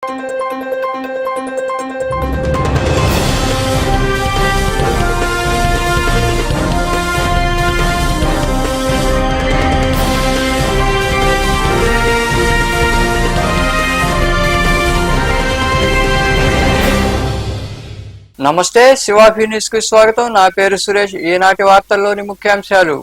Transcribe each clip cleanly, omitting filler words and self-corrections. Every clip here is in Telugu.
నమస్తే, శివాభి న్యూస్ కి స్వాగతం. నా పేరు సురేష్. ఈనాటి వార్తల్లోని ముఖ్యాంశాలు.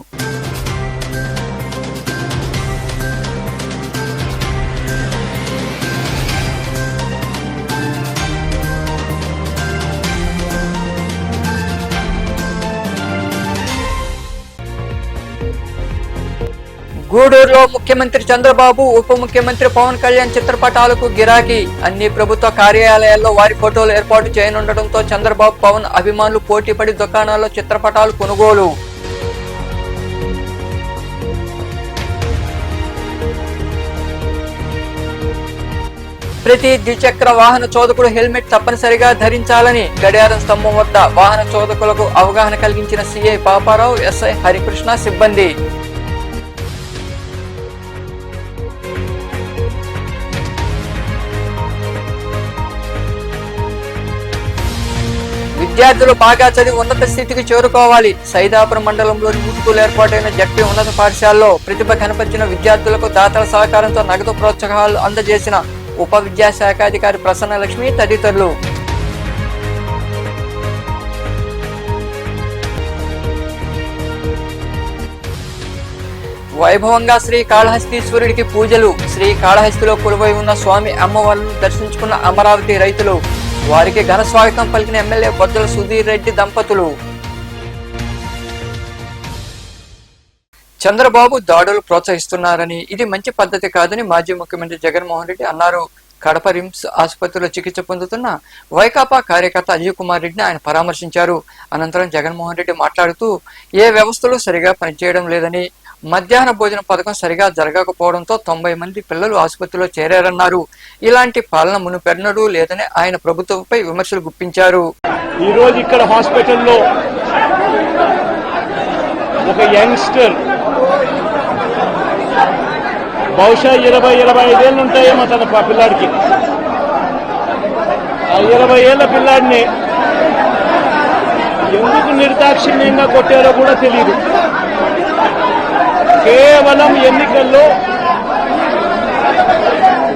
గూడూరులో ముఖ్యమంత్రి చంద్రబాబు, ఉప ముఖ్యమంత్రి పవన్ కళ్యాణ్ చిత్రపటాలకు గిరాకీ. అన్ని ప్రభుత్వ కార్యాలయాల్లో వారి ఫోటోలు ఏర్పాటు చేయనుండటంతో చంద్రబాబు, పవన్ అభిమానులు పోటీపడి దుకాణాల్లో చిత్రపటాలు కొనుగోలు. ప్రతి ద్విచక్ర వాహన చోదకుడు హెల్మెట్ తప్పనిసరిగా ధరించాలని గడియారం స్తంభం వద్ద వాహన చోదకులకు అవగాహన కలిగించిన సిఐ పాపారావు, ఎస్ఐ హరికృష్ణ సిబ్బంది. విద్యార్థులు బాగా చదివి ఉన్నత స్థితికి చేరుకోవాలి. సైదాపురం మండలంలోని ఊటుకూలు ఏర్పాటైన జడ్పీ ఉన్నత పాఠశాలలో ప్రతిభ కనపరిచిన విద్యార్థులకు దాతల సహకారంతో నగదు ప్రోత్సాహాలు అందజేసిన ఉప విద్యాశాఖాధికారి ప్రసన్నలక్ష్మి తదితరులు. వైభవంగా శ్రీ కాళహస్తీశ్వరుడికి పూజలు. శ్రీ కాళహస్తిలో కొలువై ఉన్న స్వామి అమ్మవార్లను దర్శించుకున్న అమరావతి రైతులు. వారికి ఘన స్వాగతం పలికిన ఎమ్మెల్యే బొజ్జల సుధీర్ రెడ్డి దంపతులు. చంద్రబాబు దాడులు ప్రోత్సహిస్తున్నారని, ఇది మంచి పద్ధతి కాదని మాజీ ముఖ్యమంత్రి జగన్మోహన్ రెడ్డి అన్నారు. కడప రిమ్స్ ఆసుపత్రిలో చికిత్స పొందుతున్న వైకాపా కార్యకర్త అజయ్ కుమార్ రెడ్డిని ఆయన పరామర్శించారు. అనంతరం జగన్మోహన్ రెడ్డి మాట్లాడుతూ, ఏ వ్యవస్థలు సరిగా పనిచేయడం లేదని, మధ్యాహ్న భోజన పథకం సరిగా జరగకపోవడంతో 90 మంది పిల్లలు ఆసుపత్రిలో చేరారన్నారు. ఇలాంటి పాలన మునుపెన్నడూ లేదని ఆయన ప్రభుత్వంపై విమర్శలు గుప్పించారు. ఈ రోజు ఇక్కడ హాస్పిటల్లో ఒక యంగ్స్టర్ బహుశా 20-25 ఏళ్ళు ఉంటాయేమో తన పిల్లాడికి. ఆ 20 ఏళ్ల పిల్లాడిని ఎందుకు నిర్దాక్షిణ్యంగా కొట్టారో కూడా తెలియదు. కేవలం ఎన్నికల్లో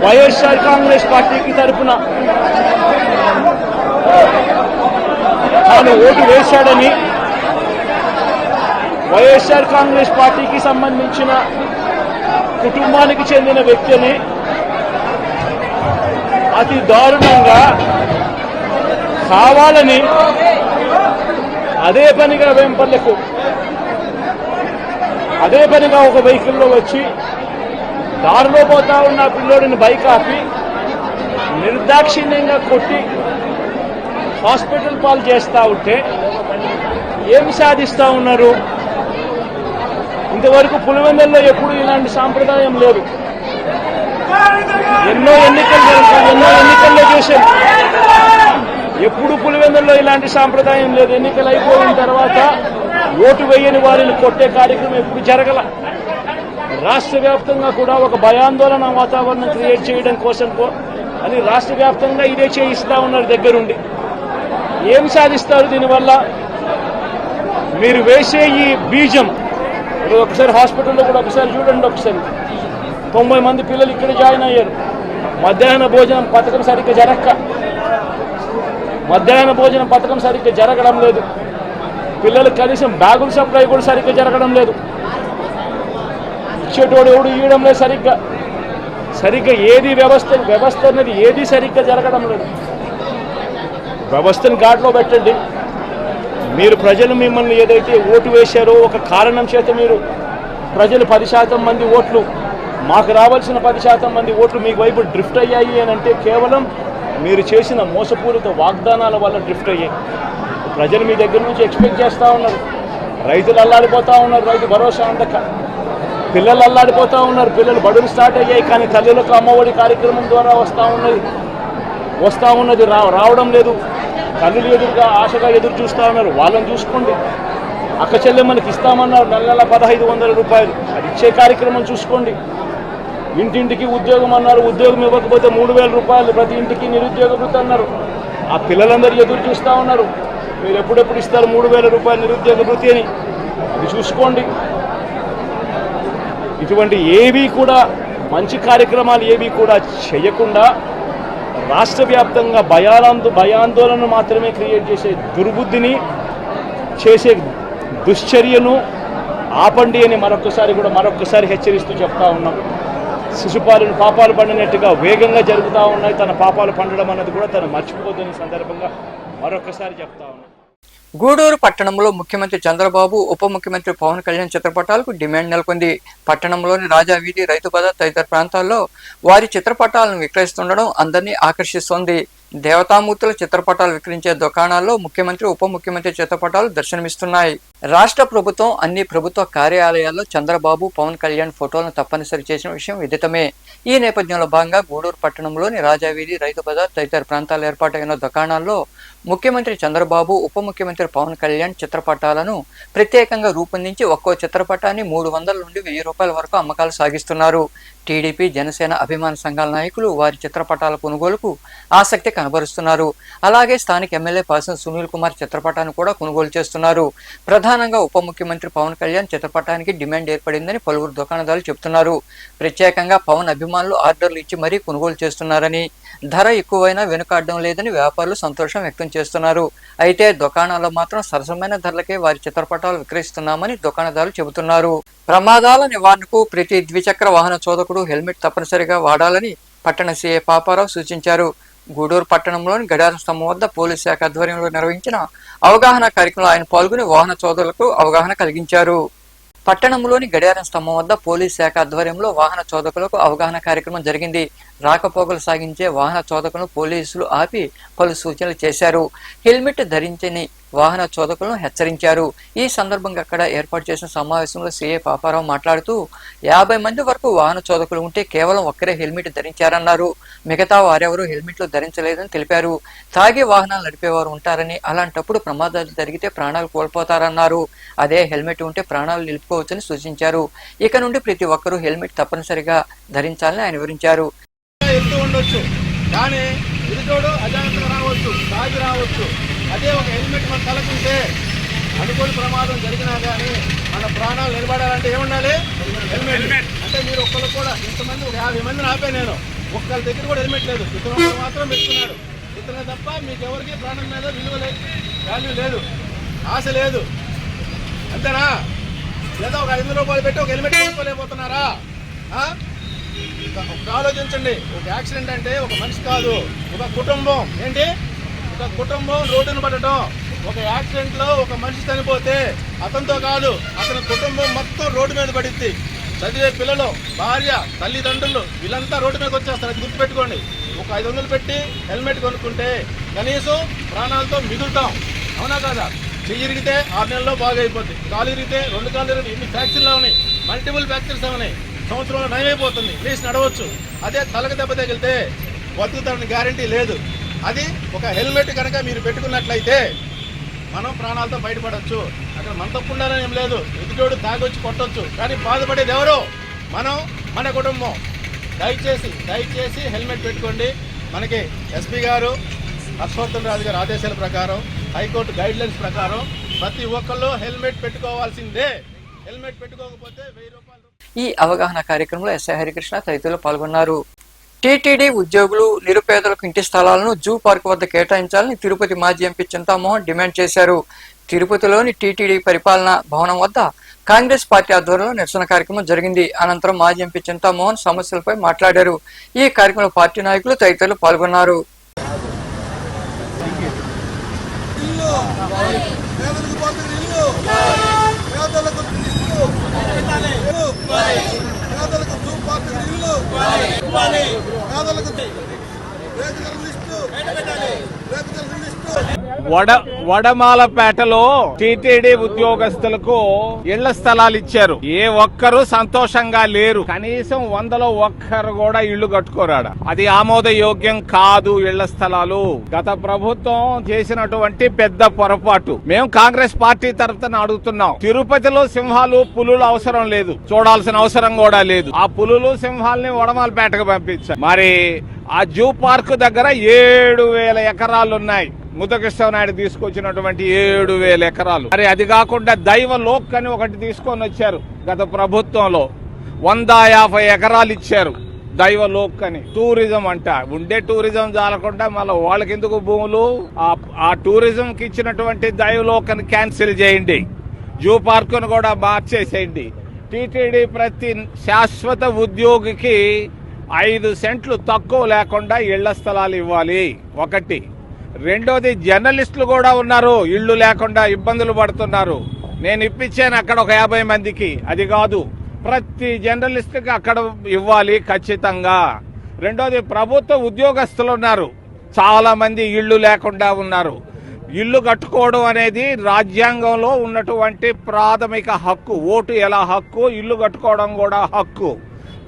వైఎస్ఆర్ కాంగ్రెస్ పార్టీకి తరఫున తాను ఓటు వేశాడని, వైఎస్ఆర్ కాంగ్రెస్ పార్టీకి సంబంధించిన కుటుంబానికి చెందిన వ్యక్తిని అతి దారుణంగా కావాలని అదే పనిగా వెంపర్లకు అదే పనిగా ఒక వెహికల్లో వచ్చి దారిలో పోతా ఉన్న పిల్లోడిని బైక్ ఆపి నిర్దాక్షిణ్యంగా కొట్టి హాస్పిటల్ పాలు చేస్తా ఉంటే ఏమి సాధిస్తా ఉన్నారు? ఇంతవరకు పులివెందుల్లో ఎప్పుడు ఇలాంటి సాంప్రదాయం లేదు. ఎన్నో ఎన్నికల్లో చేశారు. ఎప్పుడు పులివెందుల్లో ఇలాంటి సాంప్రదాయం లేదు. ఎన్నికలు అయిపోయిన తర్వాత ఓటు వేయని వారిని కొట్టే కార్యక్రమం ఎప్పుడు జరగల. రాష్ట్ర వ్యాప్తంగా కూడా ఒక భయాందోళన వాతావరణం క్రియేట్ చేయడం కోసం అని రాష్ట్ర వ్యాప్తంగా ఇదే చేయిస్తా ఉన్నారు దగ్గరుండి. ఏం సాధిస్తారు దీనివల్ల? మీరు వేసే ఈ బీజం ఒకసారి హాస్పిటల్లో కూడా ఒకసారి చూడండి. ఒకసారి 90 మంది పిల్లలు ఇక్కడ జాయిన్ అయ్యారు. మధ్యాహ్న భోజనం పథకం సరిగ్గా జరగడం లేదు. పిల్లలకు కనీసం బ్యాగుల సప్లై కూడా సరిగ్గా జరగడం లేదు. ఇచ్చేటోడు ఎవడు ఇవ్వడం లేదు సరిగ్గా ఏది వ్యవస్థ అనేది ఏది సరిగ్గా జరగడం లేదు. వ్యవస్థను గాడిలో పెట్టండి. మీరు ప్రజలు మిమ్మల్ని ఏదైతే ఓటు వేశారో ఒక కారణం చేత మీరు ప్రజలు 10% మంది ఓట్లు, మాకు రావాల్సిన 10% మంది ఓట్లు మీకు వైపు డ్రిఫ్ట్ అయ్యాయి అని అంటే కేవలం మీరు చేసిన మోసపూరిత వాగ్దానాల వల్ల డ్రిఫ్ట్ అయ్యాయి. ప్రజలు మీ దగ్గర నుంచి ఎక్స్పెక్ట్ చేస్తూ ఉన్నారు. రైతులు అల్లాడిపోతూ ఉన్నారు, రైతు భరోసా అందక. పిల్లలు అల్లాడిపోతూ ఉన్నారు, పిల్లలు బడులు స్టార్ట్ అయ్యాయి కానీ తల్లులకు అమ్మఒడి కార్యక్రమం ద్వారా వస్తూ ఉన్నది రావడం లేదు. తల్లులు ఎదురుగా ఆశగా ఎదురు చూస్తూ ఉన్నారు. వాళ్ళని చూసుకోండి. అక్క చెల్లెమ్మనికి ఇస్తామన్నారు నెల 1,500 రూపాయలు, అది ఇచ్చే కార్యక్రమం చూసుకోండి. ఇంటింటికి ఉద్యోగం అన్నారు, ఉద్యోగం ఇవ్వకపోతే 3,000 రూపాయలు ప్రతి ఇంటికి నిరుద్యోగ వృత్తి అన్నారు. ఆ పిల్లలందరూ ఎదురు చూస్తూ ఉన్నారు, మీరు ఎప్పుడెప్పుడు ఇస్తారు 3,000 రూపాయలు నిరుద్యోగ వృత్తి అని. అది చూసుకోండి. ఇటువంటి ఏవి కూడా మంచి కార్యక్రమాలు ఏవి కూడా చేయకుండా రాష్ట్ర వ్యాప్తంగా భయాందోళన మాత్రమే క్రియేట్ చేసే దుర్బుద్ధిని చేసే దుశ్చర్యను ఆపండి అని మరొక్కసారి హెచ్చరిస్తూ చెప్తా ఉన్నాం. శిశుపాలను పాపాలు పండినట్టుగా వేగంగా జరుగుతూ ఉన్నాయి. తన పాపాలు పండడం అన్నది కూడా తను మర్చిపోతున్న సందర్భంగా మరొకసారి చెప్తా ఉన్నాం. గూడూరు పట్టణంలో ముఖ్యమంత్రి చంద్రబాబు, ఉప ముఖ్యమంత్రి పవన్ కళ్యాణ్ చిత్రపటాలకు డిమాండ్ నెలకొంది. పట్టణంలోని రాజావీధి, రైతు బజార్ తదితర ప్రాంతాల్లో వారి చిత్రపటాలను విక్రయిస్తుండడం అందరినీ ఆకర్షిస్తోంది. దేవతామూర్తుల చిత్రపటాలు విక్రయించే దుకాణాల్లో ముఖ్యమంత్రి, ఉప ముఖ్యమంత్రి చిత్రపటాలు దర్శనమిస్తున్నాయి. రాష్ట్ర ప్రభుత్వం అన్ని ప్రభుత్వ కార్యాలయాల్లో చంద్రబాబు, పవన్ కళ్యాణ్ ఫోటోలను తప్పనిసరి చేసిన విషయం విదితమే. ఈ నేపథ్యంలో భాగంగా గూడూరు పట్టణంలోని రాజావీధి, రైతు బజార్ తదితర ప్రాంతాల్లో ఏర్పాటైన దుకాణాల్లో ముఖ్యమంత్రి చంద్రబాబు, ఉప ముఖ్యమంత్రి పవన్ కళ్యాణ్ చిత్రపటాలను ప్రత్యేకంగా రూపొందించి ఒక్కో చిత్రపటాన్ని 300 నుండి 1000 రూపాయల వరకు అమ్మకాలు సాగిస్తున్నారు. టీడీపీ, జనసేన అభిమాన సంఘాల నాయకులు వారి చిత్రపటాల కొనుగోలుకు ఆసక్తి కనబరుస్తున్నారు. అలాగే స్థానిక ఎమ్మెల్యే పాసం సునీల్ కుమార్ చిత్రపటాన్ని కూడా కొనుగోలు చేస్తున్నారు. ప్రధానంగా ఉప ముఖ్యమంత్రి పవన్ కళ్యాణ్ చిత్రపటానికి డిమాండ్ ఏర్పడిందని పలువురు దుకాణదారులు చెబుతున్నారు. ప్రత్యేకంగా పవన్ అభిమానులు ఆర్డర్లు ఇచ్చి మరీ కొనుగోలు చేస్తున్నారని, ధర ఎక్కువైనా వెనుకాడడం లేదని వ్యాపారులు సంతోషం వ్యక్తం చేస్తున్నారు. అయితే దుకాణాల్లో మాత్రం సరసమైన ధరలకే వారి చిత్రపటాలు విక్రయిస్తున్నామని దుకాణదారులు చెబుతున్నారు. ప్రమాదాల నివారణకు ప్రతి ద్విచక్ర వాహన చోదకుడు హెల్మెట్ తప్పనిసరిగా వాడాలని పట్టణ సీఐ పాపారావు సూచించారు. గూడూరు పట్టణంలోని గడియార స్తంభం వద్ద పోలీసు శాఖ ఆధ్వర్యంలో నిర్వహించిన అవగాహన కార్యక్రమంలో ఆయన పాల్గొని వాహన చోదకులకు అవగాహన కలిగించారు. పట్టణంలోని గడియారం స్తంభం వద్ద పోలీస్ శాఖ ఆధ్వర్యంలో వాహన చోదకులకు అవగాహన కార్యక్రమం జరిగింది. రాకపోకలు సాగించే వాహన చోదకులను పోలీసులు ఆపి పలు సూచనలు చేశారు. హెల్మెట్ ధరించని వాహన చోదకులను హెచ్చరించారు. ఈ సందర్భంగా అక్కడ ఏర్పాటు చేసిన సమావేశంలో సీఏ పాపారావు మాట్లాడుతూ 50 మంది వరకు వాహన చోదకులు ఉంటే కేవలం ఒక్కరే హెల్మెట్ ధరించారన్నారు. మిగతా వారెవరూ హెల్మెట్లు ధరించలేదని తెలిపారు. తాగి వాహనాలు నడిపేవారు ఉంటారని, అలాంటప్పుడు ప్రమాదాలు జరిగితే ప్రాణాలు కోల్పోతారన్నారు. అదే హెల్మెట్ ఉంటే ప్రాణాలు నిలుపుకోవచ్చని సూచించారు. ఇక నుండి ప్రతి ఒక్కరూ హెల్మెట్ తప్పనిసరిగా ధరించాలని ఆయన వివరించారు. కానీ ఇరుచోడు అజాగ్రత్తగా రావచ్చు, తాగి రావచ్చు. అదే ఒక హెల్మెట్ మన తలకుంటే అనుకోని ప్రమాదం జరిగినా కానీ మన ప్రాణాలు నిలబడాలంటే ఏముండాలి? హెల్మెట్. అంటే మీరు ఒక్కరు కూడా ఇంతమంది ఒక 50 మందిని ఆపే, నేను ఒక్కరి దగ్గర కూడా హెల్మెట్ లేదు. ఇతను మాత్రం పెట్టుకున్నాడు. ఇతనే తప్ప మీకు ఎవరికి ప్రాణం మీద విలువ లేదు, వాల్యూ లేదు, ఆశ లేదు. అంతేనా? లేదా ఒక 500 రూపాయలు పెట్టి ఒక హెల్మెట్ కొనుక్కోలేకపోతున్నారా? ఆలోచించండి. ఒక యాక్సిడెంట్ అంటే ఒక మనిషి కాదు, ఒక కుటుంబం. ఏంటి? ఒక కుటుంబం రోడ్డును పడటం. ఒక యాక్సిడెంట్లో ఒక మనిషి చనిపోతే అతనితో కాదు, అతని కుటుంబం మొత్తం రోడ్డు మీద పడిద్ది. చదివే పిల్లలు, భార్య, తల్లిదండ్రులు వీళ్ళంతా రోడ్డు మీదకి వచ్చేస్తారు. అది గుర్తుపెట్టుకోండి. ఒక 500 పెట్టి హెల్మెట్ కొనుక్కుంటే కనీసం ప్రాణాలతో మిగులుతాం. అవునా కాదా? చెయ్యి ఇరిగితే 6 నెలల్లో బాగా అయిపోద్ది. కాలు ఇరిగితే 2 కాళ్ళు ఇరిగితే ఇన్ని ఫ్రాక్చర్లు ఉన్నాయి, మల్టిపుల్ ఫ్రాక్చర్స్ ఉన్నాయి. సంవత్సరంలో నయమైపోతుంది, లేచి నడవచ్చు. అదే తలకు దెబ్బ తగిలితే బతుకుతారని గ్యారంటీ లేదు. అది ఒక హెల్మెట్ కనుక మీరు పెట్టుకున్నట్లయితే మనం ప్రాణాలతో బయటపడవచ్చు. అక్కడ మన తప్పుండాలని ఏం లేదు. ఎదుటోడు తాగొచ్చి కొట్టొచ్చు, కానీ బాధపడేది ఎవరు? మనం, మన కుటుంబం. దయచేసి హెల్మెట్ పెట్టుకోండి. మనకి ఎస్పీ గారు, హర్షవర్ధన్ రాజు గారి ఆదేశాల ప్రకారం, హైకోర్టు గైడ్లైన్స్ ప్రకారం ప్రతి ఒక్కళ్ళు హెల్మెట్ పెట్టుకోవాల్సిందే. హెల్మెట్ పెట్టుకోకపోతే 1000 రూపాయలు. ఈ అవగాహన కార్యక్రమంలో ఎస్ఐ హరికృష్ణ తదితరులు పాల్గొన్నారు. టీటీడీ ఉద్యోగులు నిరుపేదలకు ఇంటి స్థలాలను జూ పార్క్ వద్ద కేటాయించాలని తిరుపతి మాజీ ఎంపీ చింతామోహన్ డిమాండ్ చేశారు. తిరుపతిలోని టీటీడీ పరిపాలనా భవనం వద్ద కాంగ్రెస్ పార్టీ ఆధ్వర్యంలో నిరసన కార్యక్రమం జరిగింది. అనంతరం మాజీ ఎంపీ చింతామోహన్ సమస్యలపై మాట్లాడారు. ఈ కార్యక్రమంలో పార్టీ నాయకులు తదితరులు పాల్గొన్నారు. పేదలకు వడమాలపేటలో టీటీడీ ఉద్యోగస్తులకు ఇళ్ల స్థలాలు ఇచ్చారు. ఏ ఒక్కరు సంతోషంగా లేరు. కనీసం 100లో ఒక్కరు కూడా ఇళ్లు కట్టుకోరాడు. అది ఆమోదయోగ్యం కాదు. ఇళ్ల స్థలాలు గత ప్రభుత్వం చేసినటువంటి పెద్ద పొరపాటు. మేము కాంగ్రెస్ పార్టీ తరఫున అడుగుతున్నాం. తిరుపతిలో సింహాలు పులులు అవసరం లేదు, చూడాల్సిన అవసరం కూడా లేదు. ఆ పులులు సింహాలని వడమాలపేటకు పంపించారు. మరి ఆ జూ పార్క్ దగ్గర 7,000 ఎకరాలు ఉన్నాయి. ముద్దకృష్ణనాయుడు తీసుకొచ్చినటువంటి 7,000 ఎకరాలు. మరి అది కాకుండా దైవ లోక్ అని ఒకటి తీసుకొని వచ్చారు గత ప్రభుత్వంలో. 150 ఎకరాలు ఇచ్చారు దైవ లోక్ అని. టూరిజం అంట. ఉండే టూరిజం చాలకుండా మళ్ళీ వాళ్ళకి ఎందుకు భూములు? ఆ టూరిజం కి ఇచ్చినటువంటి దైవ లోక్ అని క్యాన్సిల్ చేయండి. జూ పార్క్ ను కూడా మార్చేసేయండి. టీటీడీ ప్రతి శాశ్వత ఉద్యోగికి 5 సెంట్లు తక్కువ లేకుండా ఇళ్ల స్థలాలు ఇవ్వాలి. ఒకటి. రెండోది, జర్నలిస్టులు కూడా ఉన్నారు, ఇళ్లు లేకుండా ఇబ్బందులు పడుతున్నారు. నేను ఇప్పించాను అక్కడ ఒక 50 మందికి. అది కాదు, ప్రతి జర్నలిస్టుకి అక్కడ ఇవ్వాలి ఖచ్చితంగా. రెండోది, ప్రభుత్వ ఉద్యోగస్తులు ఉన్నారు, చాలా మంది ఇళ్లు లేకుండా ఉన్నారు. ఇల్లు కట్టుకోవడం అనేది రాజ్యాంగంలో ఉన్నటువంటి ప్రాథమిక హక్కు. ఓటు ఎలా హక్కు, ఇల్లు కట్టుకోవడం కూడా హక్కు.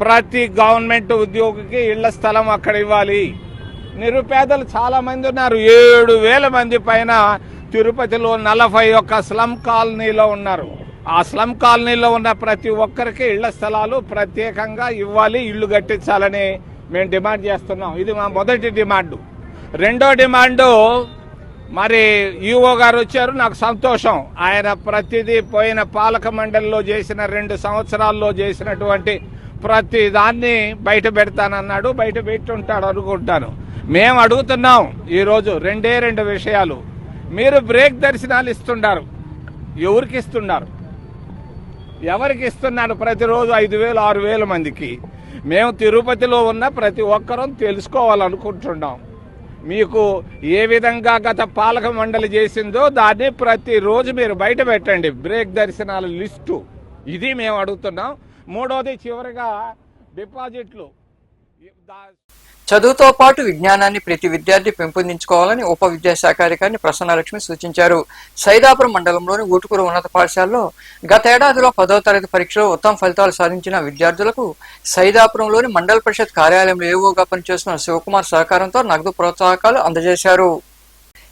ప్రతి గవర్నమెంట్ ఉద్యోగికి ఇళ్ల స్థలం అక్కడ ఇవ్వాలి. నిరుపేదలు చాలా మంది ఉన్నారు. 7,000 మంది పైన తిరుపతిలో 41 స్లమ్ కాలనీలో ఉన్నారు. ఆ స్లమ్ కాలనీలో ఉన్న ప్రతి ఒక్కరికి ఇళ్ల స్థలాలు ప్రత్యేకంగా ఇవ్వాలి, ఇళ్లు కట్టించాలని మేము డిమాండ్ చేస్తున్నాం. ఇది మా మొదటి డిమాండ్. రెండో డిమాండు, మరి ఈఓ గారు వచ్చారు, నాకు సంతోషం. ఆయన ప్రతిదీ పోయిన పాలక మండలిలో చేసిన 2 సంవత్సరాల్లో చేసినటువంటి ప్రతి దాన్ని బయట పెడతానన్నాడు. బయట పెట్టుంటాడు అనుకుంటాను. మేము అడుగుతున్నాం ఈరోజు 2 విషయాలు. మీరు బ్రేక్ దర్శనాలు ఇస్తున్నారు, ఎవరికి ఇస్తున్నారు? ఎవరికి ఇస్తున్నారు? ప్రతిరోజు 5,000 6,000 మందికి. మేము తిరుపతిలో ఉన్న ప్రతి ఒక్కరూ తెలుసుకోవాలనుకుంటున్నాం. మీకు ఏ విధంగా గత పాలక మండలి చేసిందో దాన్ని ప్రతిరోజు మీరు బయట పెట్టండి, బ్రేక్ దర్శనాల లిస్టు. ఇది మేము అడుగుతున్నాం. మూడోది, చివరిగా డిపాజిట్లు. చదువుతో పాటు విజ్ఞానాన్ని ప్రతి విద్యార్థి పెంపొందించుకోవాలని ఉప విద్యాశాఖ అధికారిని ప్రసన్నలక్ష్మి సూచించారు. సైదాపురం మండలంలోని ఊటుకూరు ఉన్నత పాఠశాలలో గత ఏడాదిలో 10వ తరగతి పరీక్షలో ఉత్తమ ఫలితాలు సాధించిన విద్యార్థులకు సైదాపురంలోని మండల పరిషత్ కార్యాలయంలో ఏవోగా పనిచేస్తున్న శివకుమార్ సహకారంతో నగదు ప్రోత్సాహకాలు అందజేశారు.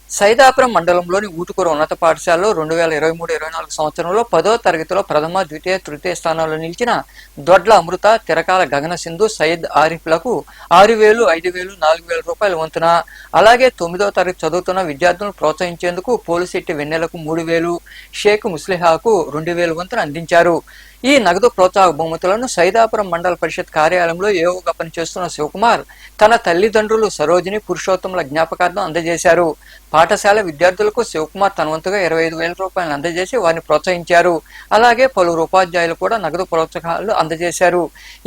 సైదాపురం మండలంలోని ఊటుకూరు ఉన్నత పాఠశాలలో 2023-24 సంవత్సరంలో 10వ తరగతిలో ప్రథమ, ద్వితీయ, తృతీయ స్థానాల్లో నిలిచిన దొడ్ల అమృత, తిరకాల గగన సింధు, సయ్యద్ ఆరిఫ్లకు 6,000, 5,000, 4,000 రూపాయల వంతున, అలాగే 9వ తరగతి చదువుతున్న విద్యార్థులను ప్రోత్సహించేందుకు పోలిశెట్టి వెన్నెలకు 3,000, షేక్ ముస్లిహాకు 2,000 వంతున అందించారు. ఈ నగదు ప్రోత్సాహక బహుమతులను సైదాపురం మండల పరిషత్ కార్యాలయంలో ఏవోగా పనిచేస్తున్న శివకుమార్ తన తల్లిదండ్రులు సరోజిని, పురుషోత్తముల జ్ఞాపకార్థం అందజేశారు. పాఠశాల విద్యార్థులకు శివకుమార్ తన వంతుగా 25,000 రూపాయలను అందజేసి వారిని ప్రోత్సహించారు. అలాగే పలువురు ఉపాధ్యాయులు కూడా నగదు ప్రోత్సాహాలు అందజేశారు.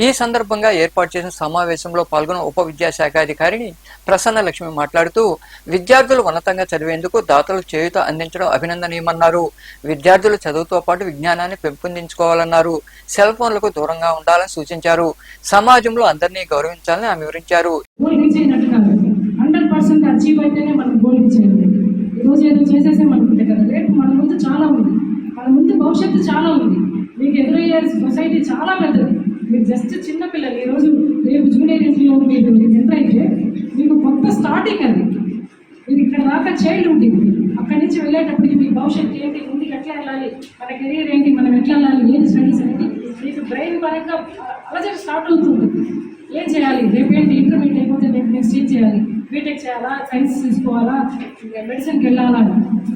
ఈ సందర్భంగా ఏర్పాటు చేసిన సమావేశంలో పాల్గొన్న ఉప విద్యాశాఖ అధికారిని ప్రసన్నలక్ష్మి మాట్లాడుతూ విద్యార్థులు ఉన్నతంగా చదివేందుకు దాతలు చేయూత అందించడం అభినందనీయమన్నారు. విద్యార్థులు చదువుతో పాటు విజ్ఞానాన్ని పెంపొందించుకోవాలన్నారు. సెల్ ఫోన్లకు దూరంగా ఉండాలని సూచించారు. సమాజంలో అందరినీ గౌరవించాలని ఆమె వివరించారు. 100% అచీవ్ అయితేనే మనం గోల్ చేయాలి. ఈరోజు ఏదో చేసేసే అనుకుంటే కదా, రేపు మన ముందు చాలా ఉంది, మన ముందు భవిష్యత్తు చాలా ఉంది. మీకు ఎదురయ్యే సొసైటీ చాలా పెద్దది. మీరు జస్ట్ చిన్న పిల్లలు. ఈరోజు రేపు జూనియర్ ఇంట్లో మీరు ఎంటర్ అయితే మీకు కొత్త స్టార్టింగ్ అది. మీరు ఇక్కడ దాకా చైల్డ్ ఉంటుంది. అక్కడి నుంచి వెళ్ళేటప్పటికి మీ భవిష్యత్తు ఏంటి, ముందుకు ఎట్లా వెళ్ళాలి, మన కెరీర్ ఏంటి, మనం ఎట్లా వెళ్ళాలి, ఏం స్టడీస్ అనేది మీకు బ్రెయిన్ పరంగా అలజడి స్టార్ట్ అవుతుంది. ఏం చేయాలి, రేపేంటి, ఇంటర్మీడియట్ అయిపోతే రేపు నెక్స్ట్ ఏం చేయాలి, బీటెక్ చేయాలా, సైన్స్ తీసుకోవాలా, మెడిసిన్కి వెళ్ళాలా,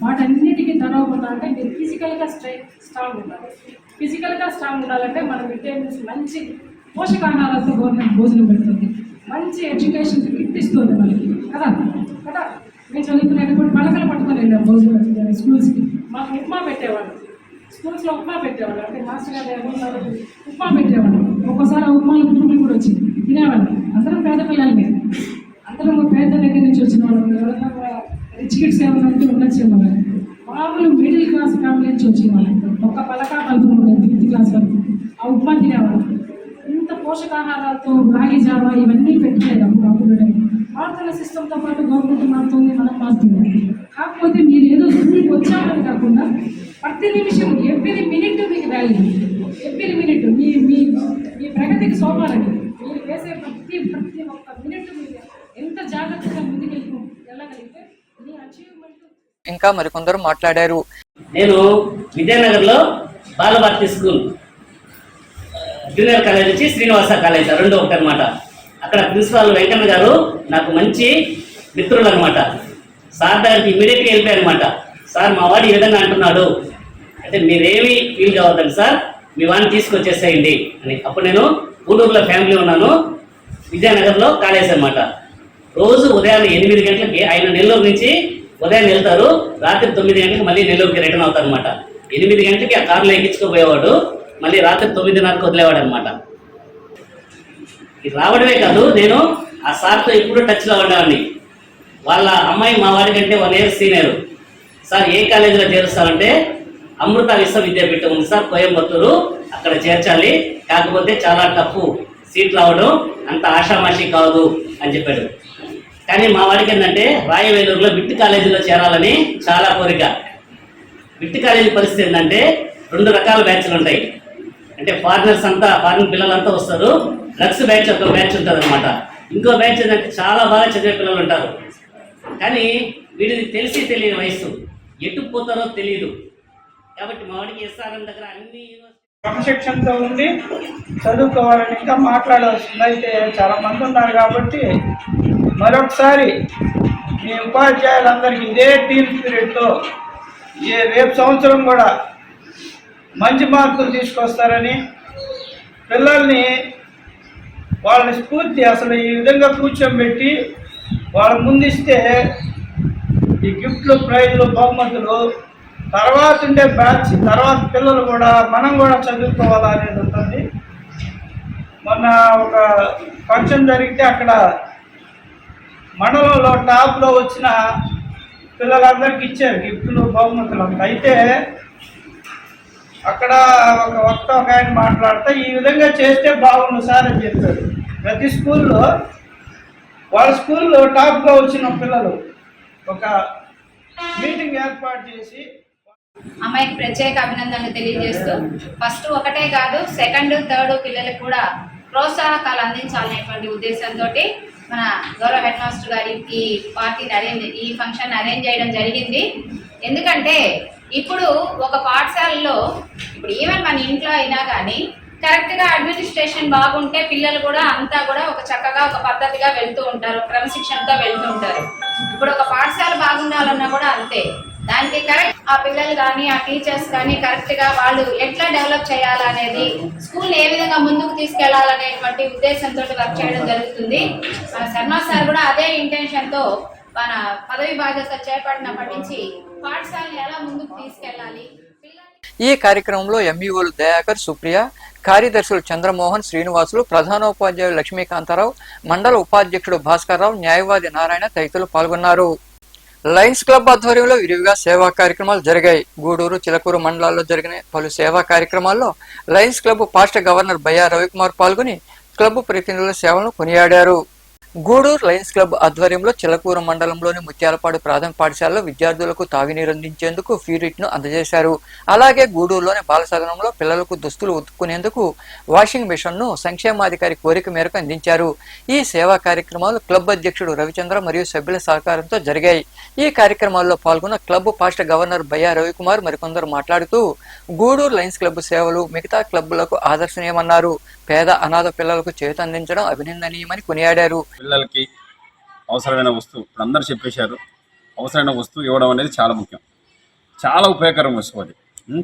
వాటన్నిటికీ తరవకుండా అంటే మీరు ఫిజికల్గా స్ట్రాంగ్ ఉండాలి. ఫిజికల్గా స్ట్రాంగ్ ఉండాలంటే మనం మిడ్ డే మీల్స్ మంచి పోషకాహారాలతో గవర్నమెంట్ భోజనం పెడుతుంది, మంచి ఎడ్యుకేషన్ కిట్ ఇస్తుంది మనకి కదా కదా. మేము చదువుకునేటప్పుడు పలకలు పట్టుకొని వెళ్ళాం భోజనం స్కూల్స్కి. మాకు ఉప్మా పెట్టేవాళ్ళు, స్కూల్స్లో ఉప్మా పెట్టేవాళ్ళు. అంటే మాస్టర్ గారు ఏమన్నారు, ఉప్మా పెట్టేవాళ్ళు. ఒక్కోసారి ఆ ఉప్మాలో పురుగులు కూడా వచ్చి తినేవాళ్ళు. అందరం పేద పిల్లలమే, అందరం పేద దగ్గర నుంచి వచ్చిన వాళ్ళు. ఎవరైనా రిచ్ కిడ్స్ ఏమైనా ఉంటే ఉండొచ్చేమో, మామూలు మిడిల్ క్లాస్ ఫ్యామిలీ నుంచి వచ్చిన వాళ్ళు. ఒక్క పలకా కలుపుకుంటారు 5th క్లాస్ వరకు ఆ ఉప్మా తినేవాళ్ళు. ఇంత పోషకాహారాలతో రాగి జావా ఇవన్నీ పెట్టలేదు అప్పుడు. మారుతున్న సిస్టమ్తో పాటు గవర్నమెంట్ మారుతుంది, మనం మారుతుంది. కాకపోతే మీరు ఏదో స్కూల్కి వచ్చామని కాకుండా ప్రతి నిమిషం ఎవ్రీ మినిట్ మీకు వాల్యూ, ఎవ్రీ మినిట్ మీ మీ మీ ప్రగతికి సోపాలని మీరు వేసే ప్రతి ఒక్క మినిట్ మీరు ఎంత జాగ్రత్తగా వెళ్ళగలిగితే మీ అచీవ్మెంట్. ఇంకా మరికొందరు మాట్లాడారు. నేను విద్యానగర్లో బాలభారతి స్కూల్ జూనియర్ కాలేజ్ నుంచి శ్రీనివాస కాలేజ్ రెండు ఒకటి అనమాట. అక్కడ ప్రిన్సిపాల్ వెంకన్న గారు నాకు మంచి మిత్రులు అనమాట. సార్ దగ్గరికి ఇమీడియట్గా వెళ్ళిపోయాయి అనమాట. సార్ మా వాడు ఈ విధంగా అంటున్నాడు అంటే మీరేమీ ఫీల్ కావద్దండి సార్, మీ వాడిని తీసుకొచ్చేసేయండి అని. అప్పుడు నేను గూడూరులో ఫ్యామిలీ ఉన్నాను, విద్యానగర్లో కాలేజ్ అనమాట. రోజు ఉదయాన్నే 8 గంటలకి ఆయన నెల్లూరు నుంచి ఉదయం వెళ్తారు, రాత్రి 9 గంటలకు మళ్ళీ నెల్లూరుకి రిటర్న్ అవుతారు అనమాట. 8 గంటలకి ఆ కారులో ఎక్కించుకోపోయేవాడు, మళ్ళీ రాత్రి 9:30కు వదిలేవాడు అనమాట. ఇది రావడమే కాదు, నేను ఆ సార్తో ఎప్పుడూ టచ్లో ఉండేవాడిని. వాళ్ళ అమ్మాయి మా వాడి కంటే 1 year సీనియర్. సార్ ఏ కాలేజీలో చేరుస్తారంటే అమృత విశ్వవిద్యాపీఠం ఉంది సార్ కోయంబత్తూరు, అక్కడ చేర్చాలి, కాకపోతే చాలా టఫ్, సీట్ రావడం అంత ఆషామాషి కాదు అని చెప్పాడు. కానీ మా వాడికి ఏంటంటే రాయవేలూరులో బిట్ కాలేజీలో చేరాలని చాలా కోరిక. బిట్ కాలేజీ పరిస్థితి ఏంటంటే 2 రకాల బ్యాచ్లు ఉంటాయి. అంటే ఫారినర్స్ అంతా, ఫారిన్ పిల్లలంతా వస్తారు, డ్రగ్స్ బ్యాచ్ ఒక బ్యాచ్ ఉంటుంది అనమాట. ఇంకో బ్యాచ్ ఏంటంటే చాలా బాగా చదివే పిల్లలు ఉంటారు. కానీ వీడికి తెలియని వయసు, ఎటు పోతారో తెలియదు. కాబట్టి మా వాడికి ఎస్ఆర్ఎం దగ్గర అన్ని క్రమశిక్షణతో ఉండి చదువుకోవాలని ఇంకా మాట్లాడవలసింది. అయితే చాలా మంది ఉన్నారు కాబట్టి మరొకసారి మీ ఉపాధ్యాయులందరికీ ఇదే టీమ్ స్పిరిట్తో రేపు సంవత్సరం కూడా మంచి మార్కులు తీసుకొస్తారని, పిల్లల్ని వాళ్ళని స్ఫూర్తి అసలు ఈ విధంగా కూర్చోబెట్టి వాళ్ళ ముందిస్తే ఈ గిఫ్ట్లు, ప్రైజులు, బహుమతులు తర్వాత ఉండే బ్యాచ్, తర్వాత పిల్లలు కూడా మనం కూడా చదువుకోవాలా అనేది ఉంటుంది. మొన్న ఒక ఫంక్షన్ జరిగితే అక్కడ మండలంలో టాప్లో వచ్చిన పిల్లలందరికీ ఇచ్చారు గిఫ్ట్లు, బహుమతులు. అయితే అక్కడ ఒక ఆయన మాట్లాడితే ఈ విధంగా చేస్తే బాగుండు సార్ అని చెప్పారు. ప్రతి స్కూల్లో వాళ్ళ స్కూల్లో టాప్గా వచ్చిన పిల్లలు ఒక మీటింగ్ ఏర్పాటు చేసి అమ్మాయికి ప్రత్యేక అభినందనలు తెలియజేస్తూ ఫస్ట్ ఒకటే కాదు, సెకండ్, థర్డ్ పిల్లలకు కూడా ప్రోత్సాహకాలు అందించాలనేటువంటి ఉద్దేశంతో మన గౌరవ హెడ్ మాస్టర్ గారి ఈ ఫంక్షన్ అరేంజ్ చేయడం జరిగింది. ఎందుకంటే ఇప్పుడు ఒక పాఠశాలలో, ఇప్పుడు ఈవెన్ మన ఇంట్లో అయినా కానీ కరెక్ట్గా అడ్మినిస్ట్రేషన్ బాగుంటే పిల్లలు కూడా అంతా కూడా ఒక చక్కగా ఒక పద్ధతిగా వెళ్తూ ఉంటారు, క్రమశిక్షణతో వెళ్తూ ఉంటారు. ఇప్పుడు ఒక పాఠశాల బాగుండాలన్నా కూడా అంతే, దానికి కరెక్ట్ ఆ పిల్లలు కానీ ఆ టీచర్స్ కానీ కరెక్ట్గా వాళ్ళు ఎట్లా డెవలప్ చేయాలనేది, స్కూల్ ఏ విధంగా ముందుకు తీసుకెళ్లాలనేటువంటి ఉద్దేశంతో వర్క్ చేయడం జరుగుతుంది. మన శర్మ సార్ కూడా అదే ఇంటెన్షన్తో మన పదవి బాధ్యత చేపట్టినప్పటి నుంచి పాఠశాలను ఎలా ముందుకు తీసుకెళ్లాలి. ఈ కార్యక్రమంలో ఎంఈఓలు దయాకర్, సుప్రియ, కార్యదర్శులు చంద్రమోహన్, శ్రీనివాసులు, ప్రధానోపాధ్యాయులు లక్ష్మీకాంతారావు, మండల ఉపాధ్యక్షుడు భాస్కర్ రావు, న్యాయవాది నారాయణ తదితరులు పాల్గొన్నారు. లయన్స్ క్లబ్ ఆధ్వర్యంలో విరివిగా సేవా కార్యక్రమాలు జరిగాయి. గూడూరు, చిలకూరు మండలాల్లో జరిగిన పలు సేవా కార్యక్రమాల్లో Lions Club past governor Bayya Ravikumar పాల్గొని క్లబ్ ప్రతినిధుల సేవలను కొనియాడారు. గూడూరు లయన్స్ క్లబ్ ఆధ్వర్యంలో చిలకూరు మండలంలోని ముత్యాలపాడు ప్రాథమిక పాఠశాలలో విద్యార్థులకు తాగునీరు అందించేందుకు ఫ్యూరిట్ ను అందజేశారు. అలాగే గూడూరులోని బాలసదనంలో పిల్లలకు దుస్తులు ఉతుక్కునేందుకు వాషింగ్ మిషన్ ను సంక్షేమాధికారి కోరిక మేరకు అందించారు. ఈ సేవా కార్యక్రమాలు క్లబ్ అధ్యక్షుడు రవిచంద్ర మరియు సభ్యుల సహకారంతో జరిగాయి. ఈ కార్యక్రమాల్లో పాల్గొన్న club past governor Bayya Ravikumar మరికొందరు మాట్లాడుతూ గూడూరు లయన్స్ క్లబ్ సేవలు మిగతా క్లబ్లకు ఆదర్శనీయమన్నారు. పేద అనాథ పిల్లలకు చేతి అందించడం అభినందనీయమని కొనియాడారు. పిల్లలకి అవసరమైన వస్తువు ఇప్పుడు అందరూ చెప్పేశారు, అవసరమైన వస్తువు ఇవ్వడం అనేది చాలా ముఖ్యం, చాలా ఉపయోగకరం వస్తువు అది.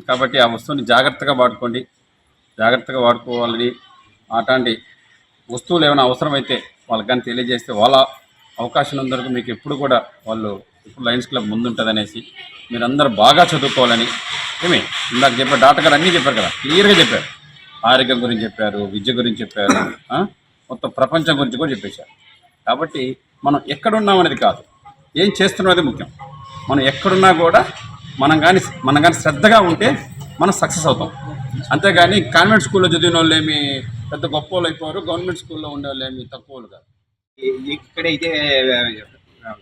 కాబట్టి ఆ వస్తువుని జాగ్రత్తగా వాడుకోవాలని, అట్లాంటి వస్తువులు ఏమైనా అవసరమైతే వాళ్ళకి కానీ తెలియజేస్తే వాళ్ళ అవకాశం ఉన్నందుకు మీకు ఎప్పుడు కూడా వాళ్ళు ఇప్పుడు లయన్స్ క్లబ్ ముందుంటుంది అనేసి మీరందరూ బాగా చదువుకోవాలని. ఇందాక చెప్పారు, డాక్టర్ గారు అన్నీ చెప్పారు కదా, క్లియర్గా చెప్పారు. ఆరోగ్యం గురించి చెప్పారు, విద్య గురించి చెప్పారు, మొత్తం ప్రపంచం గురించి కూడా చెప్పేశారు. కాబట్టి మనం ఎక్కడున్నాం అనేది కాదు, ఏం చేస్తున్నది ముఖ్యం. మనం ఎక్కడున్నా కూడా మనం కానీ శ్రద్ధగా ఉంటే మనం సక్సెస్ అవుతాం. అంతేగాని కాన్వెంట్ స్కూల్లో చదివిన వాళ్ళు ఏమి పెద్ద గొప్ప వాళ్ళు అయిపోయారు, గవర్నమెంట్ స్కూల్లో ఉండే వాళ్ళు ఏమి తక్కువ వాళ్ళు కాదు. ఇక్కడే ఇదే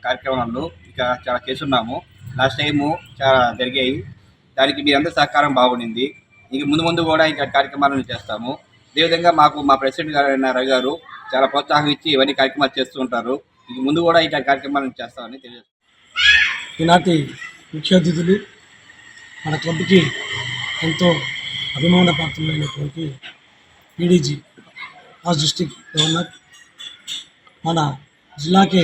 కార్యక్రమంలో ఇక చాలా చేస్తున్నాము. లాస్ట్ టైము చాలా జరిగాయి. దానికి మీ అందరి సహకారం బాగుండింది. ఇంక ముందు కూడా ఇంకా కార్యక్రమాలను చేస్తాము. అదేవిధంగా మా ప్రెసిడెంట్ గారు రవి గారు చాలా ప్రోత్సాహం ఇచ్చి ఇవన్నీ కార్యక్రమాలు చేస్తూ ఉంటారు. ఇంక ముందు కూడా ఇట్లా కార్యక్రమాలను చేస్తామని తెలియజేస్తాం. ఈనాటి ముఖ్య అతిథులు మన క్లబ్కి ఎంతో అభిమాన పాత్రమైనటువంటి పీడీజీ రాజ్ డిస్ట్రిక్ట్ గవర్నర్, మన జిల్లాకే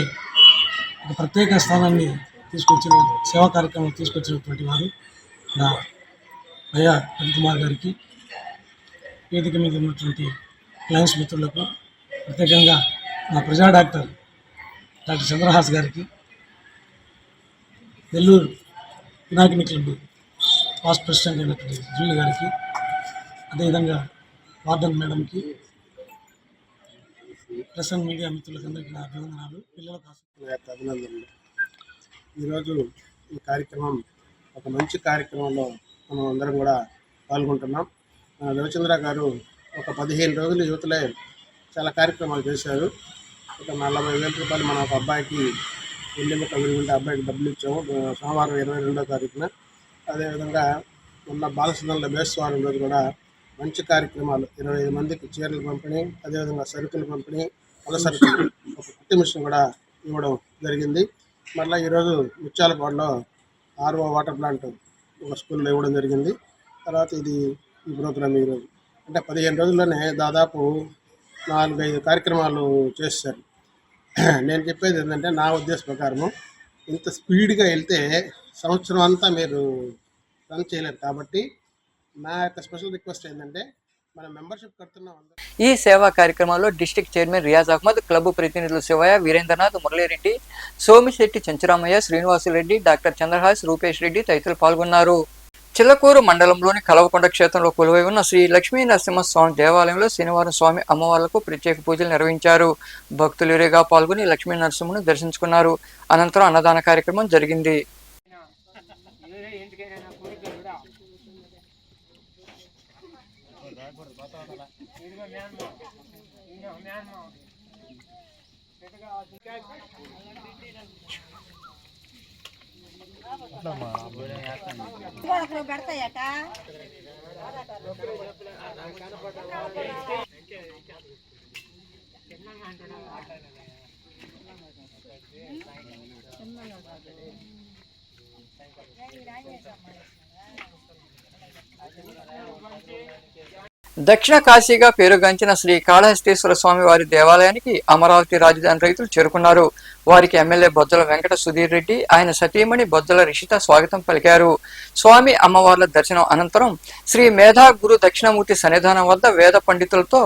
ఒక ప్రత్యేక స్థానాన్ని తీసుకొచ్చిన సేవా కార్యక్రమం తీసుకొచ్చినటువంటి వారు నా అయ్యా రవికుమార్ గారికి, వేదిక మీద ఉన్నటువంటి లయన్స్ మిత్రులకు, ప్రత్యేకంగా నా ప్రజా డాక్టర్ చంద్రహాస్ గారికి, నెల్లూరు వినాయకుని క్లబ్ పాస్ట్ ప్రెసిడెంట్ అయినటువంటి జూలి గారికి, అదేవిధంగా వార్డన్ మేడంకి, ప్రెస్ అండ్ మీడియా మిత్రులకందరికీ నా అభినందనాలు, పిల్లలకు అభినందనలు. ఈరోజు ఈ కార్యక్రమం ఒక మంచి కార్యక్రమంలో మనం అందరం కూడా పాల్గొంటున్నాం. రవిచంద్ర గారు ఒక 15 రోజులు యువతలే చాలా కార్యక్రమాలు చేశారు. ఒక 40,000 రూపాయలు మన ఒక అబ్బాయికి ఎల్లుండి తగిలింటే అబ్బాయికి డబ్బులు ఇచ్చాము సోమవారం 22వ తారీఖున. అదేవిధంగా మొన్న బాలసుందరుల బేస్వారం రోజు కూడా మంచి కార్యక్రమాలు 25 మందికి చీరలు పంపిణీ, అదేవిధంగా సరుకులు పంపిణీ, పల సరుకులు ఒక కుట్టి మిషన్ కూడా ఇవ్వడం జరిగింది. మళ్ళీ ఈరోజు ముత్యాలపాడులో RO వాటర్ ప్లాంట్ ఒక స్కూల్లో ఇవ్వడం జరిగింది. తర్వాత ఈ ప్రోగ్రాం ఈరోజు అంటే 15 రోజుల్లోనే దాదాపు 4-5 కార్యక్రమాలు చేశారు. నేను చెప్పేది ఏంటంటే నా ఉద్దేశ ప్రకారము ఇంత స్పీడ్గా వెళ్తే సంవత్సరం అంతా మీరు రన్ చేయలేరు. కాబట్టి నా యొక్క స్పెషల్ రిక్వెస్ట్ ఏంటంటే మన మెంబర్షిప్ కడుతున్నాం. ఈ సేవా కార్యక్రమాల్లో district chairman Riyaz Ahmed, club ప్రతినిధులు శివయ్య, వీరేంద్రనాథ్, మురళీరెడ్డి, సోమిశెట్టి, చెంచురామయ్య, శ్రీనివాసులరెడ్డి, డాక్టర్ చంద్రహాస్, రూపేష్ రెడ్డి తదితరులు పాల్గొన్నారు. చిల్లకూరు మండలంలోని కలవకొండ క్షేత్రంలో కొలువై ఉన్న శ్రీ లక్ష్మీ నరసింహస్వామి దేవాలయంలో శనివారం స్వామి అమ్మవార్లకు ప్రత్యేక పూజలు నిర్వహించారు. భక్తులు ఎరుగా పాల్గొని లక్ష్మీ నరసింహను దర్శించుకున్నారు. అనంతరం అన్నదాన కార్యక్రమం జరిగింది. దక్షిణ కాశీగా పేరుగాంచిన శ్రీ కాళహస్తీశ్వర స్వామి వారి దేవాలయానికి అమరావతి రాజధాని రైతులు చేరుకున్నారు. వారికి ఎమ్మెల్యే బొజ్జల వెంకట సుధీర్ రెడ్డి, ఆయన సతీమణి బొజ్జల రిషిత స్వాగతం పలికారు. స్వామి అమ్మవార్ల దర్శనం అనంతరం శ్రీ మేధా గురు దక్షిణమూర్తి సన్నిధానం వద్ద వేద పండితులతో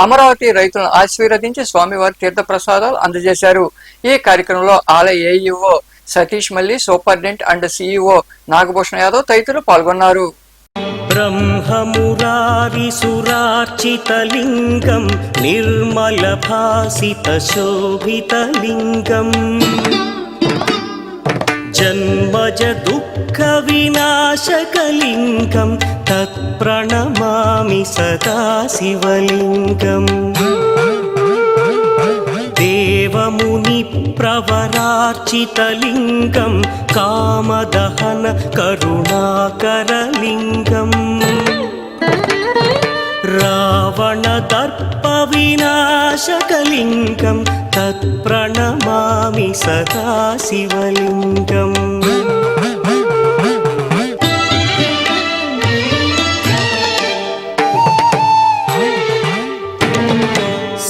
అమరావతి రైతులను ఆశీర్వదించి స్వామివారి తీర్థ ప్రసాదాలు అందజేశారు. ఈ కార్యక్రమంలో ఆలయ AEO Satish Malli, superintendent and CEO Nagabhushana Yadav తదితరులు పాల్గొన్నారు. బ్రహ్మమురారిసురార్చితలింగం నిర్మలభాసితశోభితలింగం జన్మజ దుఃఖ వినాశకలింగం తత్ప్రణమామి సదా శివలింగం దేవముని ప్రవరార్చితలింగం కామదహన కరుణాకరలింగం రావణ దర్ప వినాశకలింగం తత్ప్రణమామి సదా శివలింగం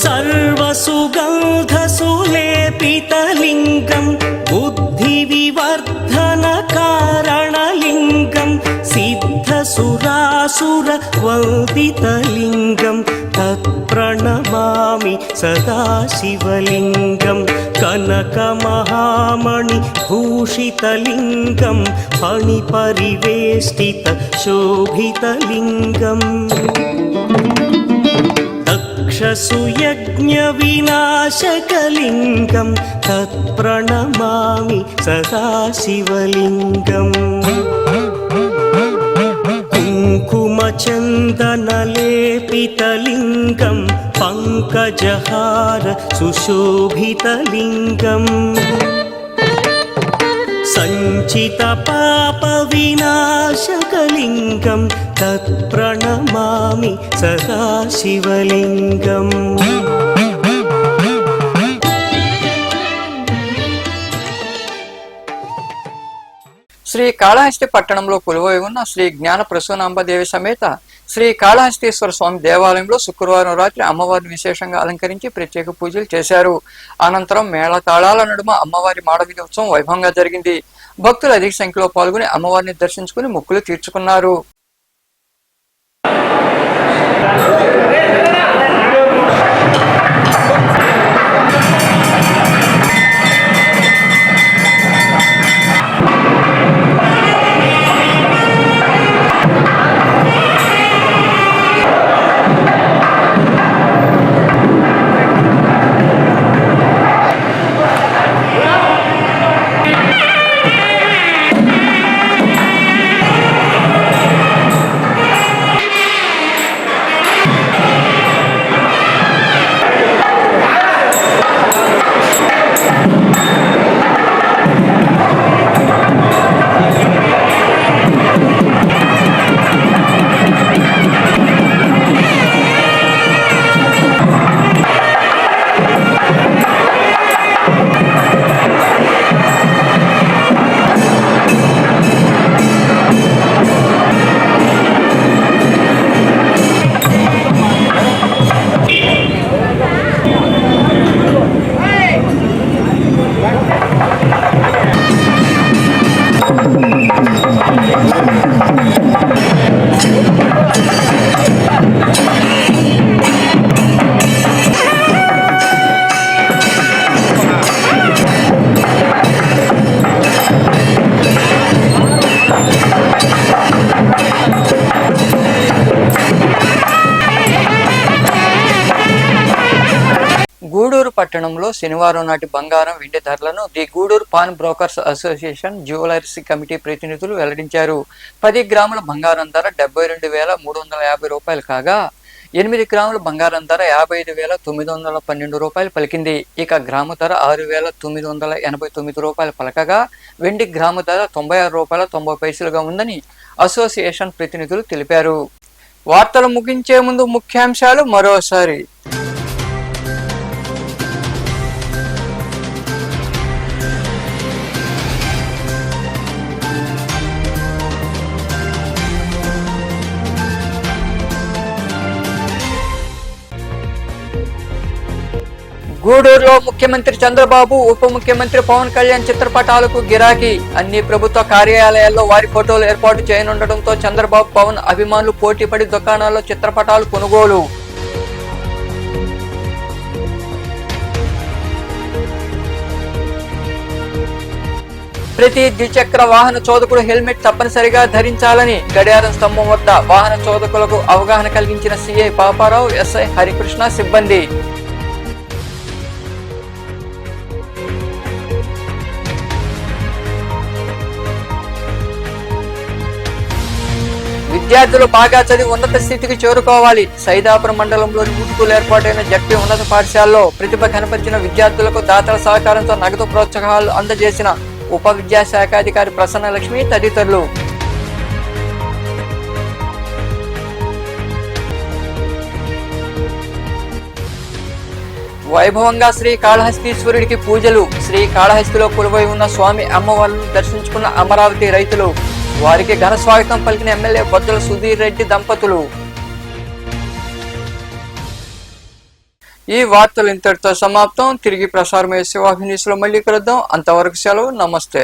సర్వసుగంధసులేపితలింగం బుద్ధివివర్ధన కారణలింగం సిద్ధసురాసుర వందితలింగం తత్ప్రణమామి సదా శివలింగం కనకమహామణి భూషితలింగం ఫణిపరివేష్టిత శోభితలింగం దక్షసుయజ్ఞ వినాశకలింగం తత్ప్రణమామి సదా శివలింగం కుంకుమచందనలేపితలింగం పంకజహార సుశోభితలింగం సంచిత పాప వినాశకలింగం తత్ప్రణమామి సదా శివలింగం. శ్రీ కాళహస్తి పట్టణంలో కొలువై ఉన్న శ్రీ జ్ఞాన ప్రసూనాంబదేవి సమేత శ్రీ కాళహస్తీశ్వర స్వామి దేవాలయంలో శుక్రవారం రాత్రి అమ్మవారిని విశేషంగా అలంకరించి ప్రత్యేక పూజలు చేశారు. అనంతరం మేళతాళాల నడుమ అమ్మవారి మాడవీధి ఉత్సవం వైభవంగా జరిగింది. భక్తులు అధిక సంఖ్యలో పాల్గొని అమ్మవారిని దర్శించుకుని మొక్కులు తీర్చుకున్నారు. గూడూరు పట్టణంలో శనివారం నాటి బంగారం వెండి ధరలను the Gudur pawn brokers association jewellers committee ప్రతినిధులు వెల్లడించారు. 10 గ్రాముల బంగారం ధర 72,350 రూపాయలు కాగా 8 గ్రాముల బంగారం ధర 55,912 రూపాయలు పలికింది. ఇక గ్రాము ధర 6,989 రూపాయలు పలకగా వెండి గ్రాము ధర 96 రూపాయల 90 పైసలుగా ఉందని అసోసియేషన్ ప్రతినిధులు తెలిపారు. వార్తలు ముగించే ముందు ముఖ్యాంశాలు మరోసారి. గూడూరులో ముఖ్యమంత్రి చంద్రబాబు, ఉప ముఖ్యమంత్రి పవన్ కళ్యాణ్ చిత్రపటాలకు గిరాకీ. అన్ని ప్రభుత్వ కార్యాలయాల్లో వారి ఫోటోలు ఏర్పాటు చేయనుండటంతో చంద్రబాబు, పవన్ అభిమానులు పోటీపడి దుకాణాల్లో చిత్రపటాలు కొనుగోలు. ప్రతి ద్విచక్ర వాహన చోదకుడు హెల్మెట్ తప్పనిసరిగా ధరించాలని గడియారం స్తంభం వద్ద వాహన చోదకులకు అవగాహన కలిగించిన సిఐ పాపారావు, ఎస్ఐ హరికృష్ణ సిబ్బంది. విద్యార్థులు బాగా చదివి ఉన్నత స్థితికి చేరుకోవాలి. సైదాపురం మండలంలోని ఊటుకులు ఏర్పాటైన జడ్పీ ఉన్నత పాఠశాలలో ప్రతిభ కనపరిచిన విద్యార్థులకు దాతల సహకారంతో నగదు ప్రోత్సాహాలు అందజేసిన ఉప విద్యాశాఖాధికారి ప్రసన్నలక్ష్మి తదితరులు. వైభవంగా శ్రీ కాళహస్తీశ్వరుడికి పూజలు. శ్రీ కాళహస్తిలో కొలువై ఉన్న స్వామి అమ్మవార్లను దర్శించుకున్న అమరావతి రైతులు. వారికి ఘన స్వాగతం పలికిన ఎమ్మెల్యే బొద్దల సుధీర్ రెడ్డి దంపతులు. ఈ వార్తలు ఇంతటితో సమాప్తం. తిరిగి ప్రసారమయ్యే శివాభినీస్లో మళ్ళీ కలుద్దాం. అంతవరకు సెలవు. నమస్తే.